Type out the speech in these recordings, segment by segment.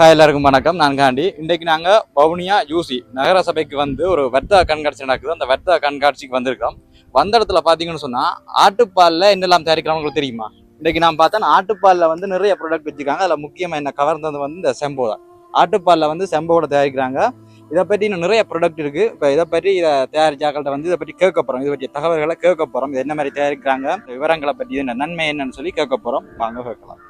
எல்லாருக்கும் வணக்கம். நான் காண்டி. இன்றைக்கு நாங்கள் வவுனியா யூசி நகர சபைக்கு வந்து ஒரு வர்த்தக கண்காட்சி நடக்குது. அந்த வர்த்தக கண்காட்சிக்கு வந்திருக்கோம். வந்த இடத்துல பார்த்தீங்கன்னு சொன்னால் ஆட்டுப்பாலில் என்னெல்லாம் தயாரிக்கிறாங்களுக்கு தெரியுமா? இன்றைக்கு நான் பார்த்தேன் ஆட்டுப்பாலில் வந்து நிறைய ப்ராடக்ட் வச்சுருக்காங்க. அதில் முக்கியமாக என்ன கவர்ந்தது வந்து இந்த செம்போ தான். ஆட்டுப்பாலில் வந்து செம்போட தயாரிக்கிறாங்க. இதை பற்றி இன்னும் நிறைய ப்ராடக்ட் இருக்குது. இப்போ இதை பற்றி இதை தயாரிச்சாக்கள்கிட்ட வந்து இதை பற்றி கேட்க போகிறோம். இதை பற்றி தகவல்களை கேட்க போகிறோம். இது என்ன மாதிரி தயாரிக்கிறாங்க, விவரங்களை பற்றி என்ன நன்மை என்னன்னு சொல்லி கேட்க போகிறோம். வாங்க கேட்கலாம்.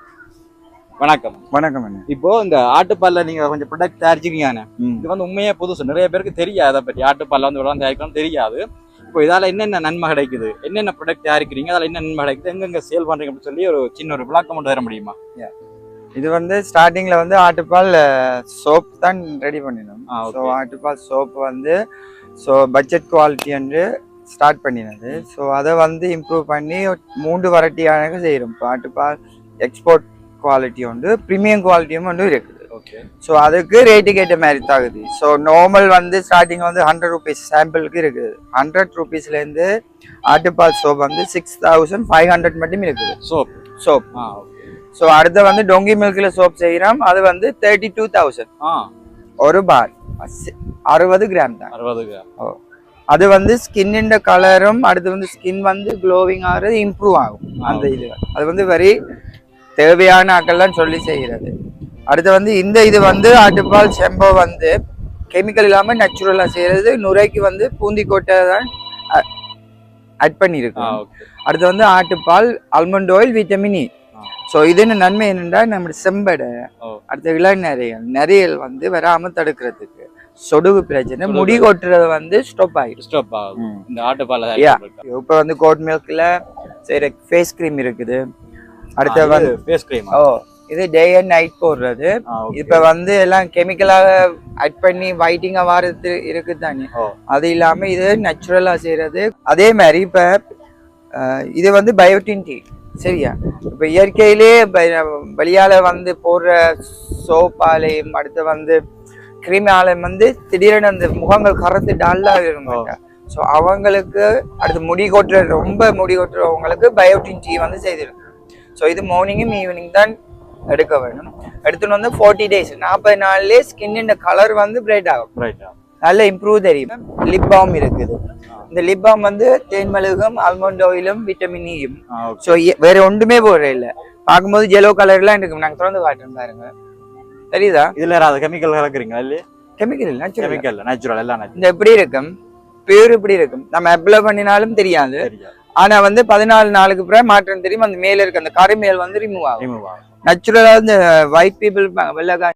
வணக்கம். வணக்கம். இப்போ இந்த ஆட்டுப்பால்ல நீங்க கொஞ்சம் ப்ராடக்ட் தயாரிச்சிருக்கீங்க. இது வந்து உண்மையே புதுசு, நிறைய பேருக்கு தெரியாது. அதை பற்றி ஆட்டுப்பால்ல வந்து இவ்வளவு தயாரிக்கணும் தெரியாது. இப்போ இதால என்னென்ன நன்மை கிடைக்குது, என்னென்ன ப்ராடக்ட் தயாரிக்கிறீங்க, அதில் என்ன நன்மை கிடைக்குது, எங்கெங்க சேல் பண்றீங்க அப்படின்னு சொல்லி ஒரு சின்ன ஒரு விளக்கம் மட்டும் தர முடியுமா? இது வந்து ஸ்டார்டிங்ல வந்து ஆட்டுப்பால் சோப் தான் ரெடி பண்ணினோம். ஸோ ஆட்டுப்பால் சோப் வந்து பட்ஜெட் குவாலிட்டி வந்து ஸ்டார்ட் பண்ணினது. ஸோ அதை வந்து இம்ப்ரூவ் பண்ணி 3 வெரைட்டியாக செய்கிறோம். இப்போ ஆட்டுப்பால் எக்ஸ்போர்ட் குவாலிட்டி உண்டு, ப்ரீமியம் குவாலிட்டியும் வந்து இருக்குது. ஓகே. ஸோ அதுக்கு ரேட்டுக்கு ஏற்ற மாதிரி தாகுது. ஸோ நார்மல் வந்து ஸ்டார்டிங் வந்து 100 ருபீஸ் சாம்பிளுக்கு இருக்குது. 100 ருபீஸ்லேருந்து ஆட்டுப்பால் சோப் வந்து 6500 மட்டும் இருக்குது. சோப். ஸோ அடுத்த வந்து டொங்கி மில்கில் சோப் செய்கிறோம். அது வந்து 32,000 ஒரு பார், 60 கிராம் தான். 60 கிராம். அது வந்து ஸ்கின்னின் கலரும் அடுத்து வந்து ஸ்கின் வந்து க்ளோவிங் ஆகிறது இம்ப்ரூவ் ஆகும். அந்த இது அது வந்து வெரி தேவையான ஆக்கள்லாம் சொல்லி செய்கிறது. அடுத்து வந்து இது வந்து ஆட்டுப்பால் செம்போ வந்து கெமிக்கல் இல்லாமல் நேச்சுரலாக செய்கிறது. நுரைக்கு வந்து பூந்திக்கொட்டை தான் ஆட் பண்ணியிருக்கு. அடுத்து வந்து ஆட்டுப்பால் almond oil vitamin E. So இதுன்னு நன்மை என்னென்னா நம்ம செம்படை அடுத்த நிறையல் வந்து வராமல் தடுக்கிறதுக்கு, சொடுகு பிரச்சனை, முடி கொட்டுறது வந்து ஸ்டாப் ஆகும் இந்த ஆட்டுப்பால். இப்போ வந்து கோட் மில்க்ல செய்கிற ஃபேஸ் க்ரீம் இருக்குது. அடுத்த வந்து ஃபேஸ் க்ரீம். இது டே அண்ட் நைட் போடுறது. இப்ப வந்து எல்லாம் கெமிக்கலாக ஆட் பண்ணி வைட்டிங்கா வாரது இருக்கு தானே. அது இல்லாம இது நேச்சுரலா செய்யறது. அதே மாதிரி இப்ப இது வந்து பயோட்டின் டீ. சரியா? இப்ப இயற்கையிலே வெளியால வந்து போடுற சோப்பாலையும் அடுத்து வந்து கிரீம் ஆலையும் வந்து திடீரென அந்த முகங்கள் கறந்து டல்லா இருப்பாங்க. ஸோ அவங்களுக்கு அடுத்து ரொம்ப முடி கொட்டுறவங்களுக்கு பயோட்டின் டீ வந்து செய்திருக்கு. ஸோ இது மார்னிங்கும் ஈவினிங் தான் எடுக்க வேணும். எடுத்துன்னு வந்து 40 days 40 நாள்லேயே ஸ்கின் கலர் வந்து பிரைட் ஆகும். நல்ல இம்ப்ரூவ் தெரியும். லிப் பாம் இருக்குது. இந்த லிப் பாம் வந்து தேன்மழுகும், ஆல்மண்ட் ஆயிலும் விட்டமின் இயும். ஸோ வேற ஒன்றுமே போடுற இல்லை. பார்க்கும்போது ஜெலோ கலர்லாம் இருக்கு. நாங்கள் திறந்து காட்டுறோம் பாருங்க, தெரியுதா? இதுல கெமிக்கல் கலக்குறீங்களா? இல்லையா, கெமிக்கல் இல்லை, நேச்சுரல் எல்லாம். இந்த எப்படி இருக்கும், பியூர் இப்படி இருக்கும். நம்ம அப்ளை பண்ணினாலும் தெரியாது. ஆனா வந்து 14 நாளுக்கு பிறகு மாற்றம் தெரியும். அந்த மேல இருக்க அந்த கருமேல் வந்து ரிமூவ் ஆகும். நேச்சுரலா இந்த ஒயிட் பீப்புள் வெள்ளை